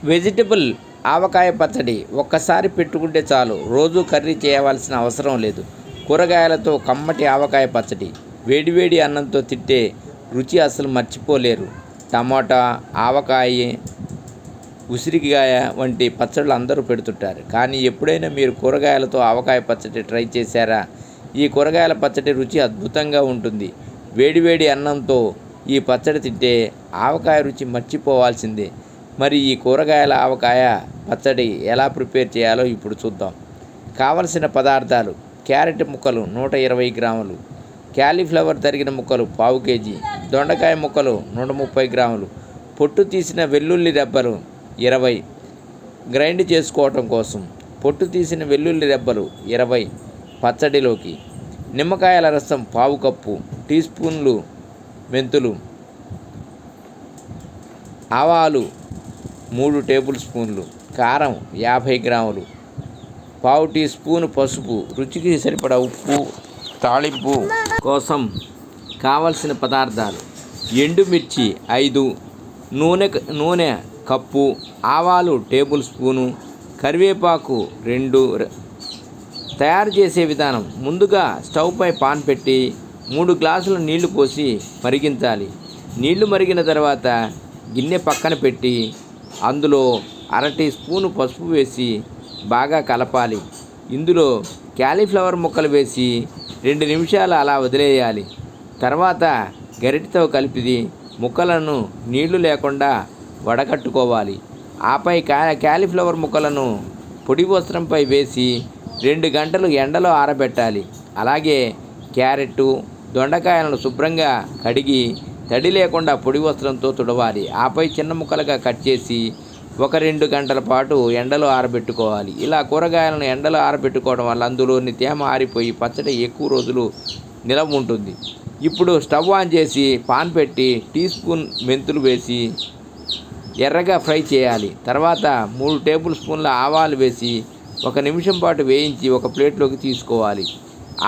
Vegetable ఆవకాయ పచ్చడి ఒక్కసారి పెట్టుకుంటే చాలు, రోజు కర్రీ చేయవలసిన అవసరం లేదు. కూరగాయలతో కమ్మటి ఆవకాయ పచ్చడి వేడివేడి అన్నంతో తింటే రుచి అసలు మర్చిపోలేరు. టమాటా, ఆవకాయ, ఉసిరికాయ వంటి పచ్చళ్ళు అందరూ పెడుతుంటారు. కానీ ఎప్పుడైనా మీరు కూరగాయలతో ఆవకాయ పచ్చడి ట్రై చేశారా? ఈ కూరగాయల పచ్చడి రుచి అద్భుతంగా ఉంటుంది. వేడివేడి అన్నంతో ఈ పచ్చడి తింటే ఆవకాయ రుచి మర్చిపోవాల్సిందే. మరి ఈ కూరగాయల ఆవకాయ పచ్చడి ఎలా ప్రిపేర్ చేయాలో ఇప్పుడు చూద్దాం. కావలసిన పదార్థాలు: క్యారెట్ ముక్కలు 120 గ్రాములు, క్యాలీఫ్లవర్ తరిగిన ముక్కలు పావు కేజీ, దొండకాయ ముక్కలు 130 గ్రాములు, పొట్టు తీసిన వెల్లుల్లి రెబ్బలు 20. గ్రైండ్ చేసుకోవటం కోసం పొట్టు తీసిన వెల్లుల్లి రెబ్బలు 20 పచ్చడిలోకి. నిమ్మకాయల రసం పావు కప్పు, టీ స్పూన్లు మెంతులు, ఆవాలు 3 టేబుల్ స్పూన్లు, కారం 50 గ్రాములు, పావు టీ స్పూను పసుపు, రుచికి సరిపడా ఉప్పు. తాళింపు కోసం కావలసిన పదార్థాలు: ఎండుమిర్చి 5, నూనె కప్పు, ఆవాలు టేబుల్ స్పూను, కరివేపాకు 2. తయారు చేసే విధానం: ముందుగా స్టవ్ పై పాన్ పెట్టి 3 గ్లాసుల నీళ్లు పోసి మరిగించాలి. నీళ్లు మరిగిన తర్వాత గిన్నె పక్కన పెట్టి అందులో 1/2 టీ స్పూను పసుపు వేసి బాగా కలపాలి. ఇందులో క్యాలీఫ్లవర్ ముక్కలు వేసి 2 నిమిషాలు అలా వదిలేయాలి. తర్వాత గరిటెతో కలిపి ముక్కలను నీళ్లు లేకుండా వడకట్టుకోవాలి. ఆపై క్యాలీఫ్లవర్ ముక్కలను పొడి వస్త్రంపై వేసి 2 గంటలు ఎండలో ఆరబెట్టాలి. అలాగే క్యారెట్, దొండకాయలను శుభ్రంగా కడిగి తడి లేకుండా పొడి వస్త్రంతో తుడవాలి. ఆపై చిన్న ముక్కలుగా కట్ చేసి 1-2 గంటల పాటు ఎండలో ఆరబెట్టుకోవాలి. ఇలా కూరగాయలను ఎండలో ఆరబెట్టుకోవడం వల్ల అందులోని తేమ ఆరిపోయి పచ్చడి ఎక్కువ రోజులు నిలవ ఉంటుంది. ఇప్పుడు స్టవ్ ఆన్ చేసి పాన్ పెట్టి టీ స్పూన్ మెంతులు వేసి ఎర్రగా ఫ్రై చేయాలి. తర్వాత 3 టేబుల్ స్పూన్ల ఆవాలు వేసి 1 నిమిషం పాటు వేయించి ఒక ప్లేట్లోకి తీసుకోవాలి.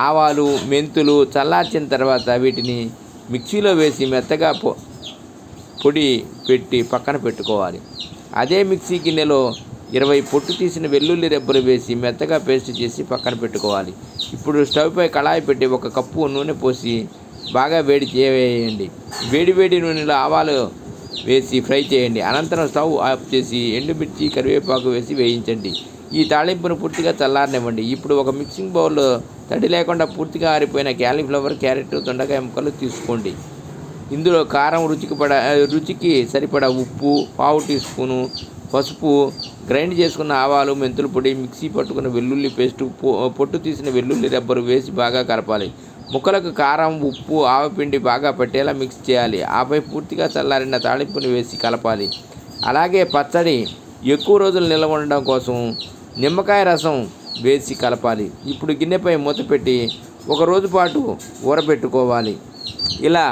ఆవాలు, మెంతులు చల్లార్చిన తర్వాత వీటిని మిక్సీలో వేసి మెత్తగా పొడి పెట్టి పక్కన పెట్టుకోవాలి. అదే మిక్సీ గిన్నెలో 20 పొట్టు తీసిన వెల్లుల్లి రెబ్బలు వేసి మెత్తగా పేస్ట్ చేసి పక్కన పెట్టుకోవాలి. ఇప్పుడు స్టవ్ పై కళాయి పెట్టి 1 కప్పు నూనె పోసి బాగా వేడి చేయండి. వేడి నూనెలో ఆవాలు వేసి ఫ్రై చేయండి. అనంతరం స్టవ్ ఆఫ్ చేసి ఎండుమిర్చి, కరివేపాకు వేసి వేయించండి. ఈ తాళింపును పూర్తిగా చల్లారనివ్వండి. ఇప్పుడు ఒక మిక్సింగ్ బౌల్లో తడి లేకుండా పూర్తిగా ఆరిపోయిన క్యాలీఫ్లవర్, క్యారెట్, దొండకాయ ముక్కలు తీసుకోండి. ఇందులో కారం, రుచికి సరిపడా ఉప్పు, పావు టీ స్పూను పసుపు, గ్రైండ్ చేసుకున్న ఆవాలు, మెంతుల పొడి, మిక్సీ పట్టుకున్న వెల్లుల్లి పేస్టు, పొట్టు తీసిన వెల్లుల్లి రెబ్బలు వేసి బాగా కలపాలి. ముక్కలకు కారం, ఉప్పు, ఆవపిండి బాగా పట్టేలా మిక్స్ చేయాలి. ఆపై పూర్తిగా చల్లారిన తాళింపుని వేసి కలపాలి. అలాగే పచ్చడి ఎక్కువ రోజులు నిల్వ ఉండడం కోసం నిమ్మకాయ రసం వేసి కలపాలి. ఇప్పుడు గిన్నెపై మూత పెట్టి 1 రోజు పాటు ఊరబెట్టుకోవాలి. ఇలా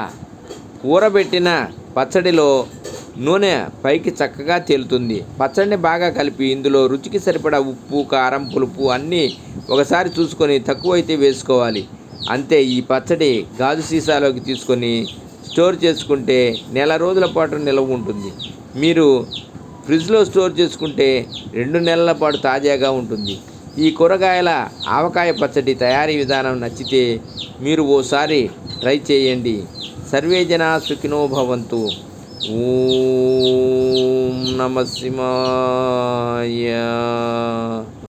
ఊరబెట్టిన పచ్చడిలో నూనె పైకి చక్కగా తేలుతుంది. పచ్చడిని బాగా కలిపి ఇందులో రుచికి సరిపడా ఉప్పు, కారం, పులుపు అన్నీ ఒకసారి చూసుకొని తక్కువైతే వేసుకోవాలి. అంతే. ఈ పచ్చడి గాజు సీసాలోకి తీసుకొని స్టోర్ చేసుకుంటే నెల రోజుల పాటు నిల్వ ఉంటుంది. మీరు ఫ్రిడ్జ్లో స్టోర్ చేసుకుంటే 2 నెలల పాటు తాజాగా ఉంటుంది. ఈ కూరగాయల ఆవకాయ పచ్చడి తయారీ విధానం నచ్చితే మీరు ఓసారి ట్రై చేయండి. సర్వే జనా సుఖినో భవంతు. ఓం నమః శివాయ.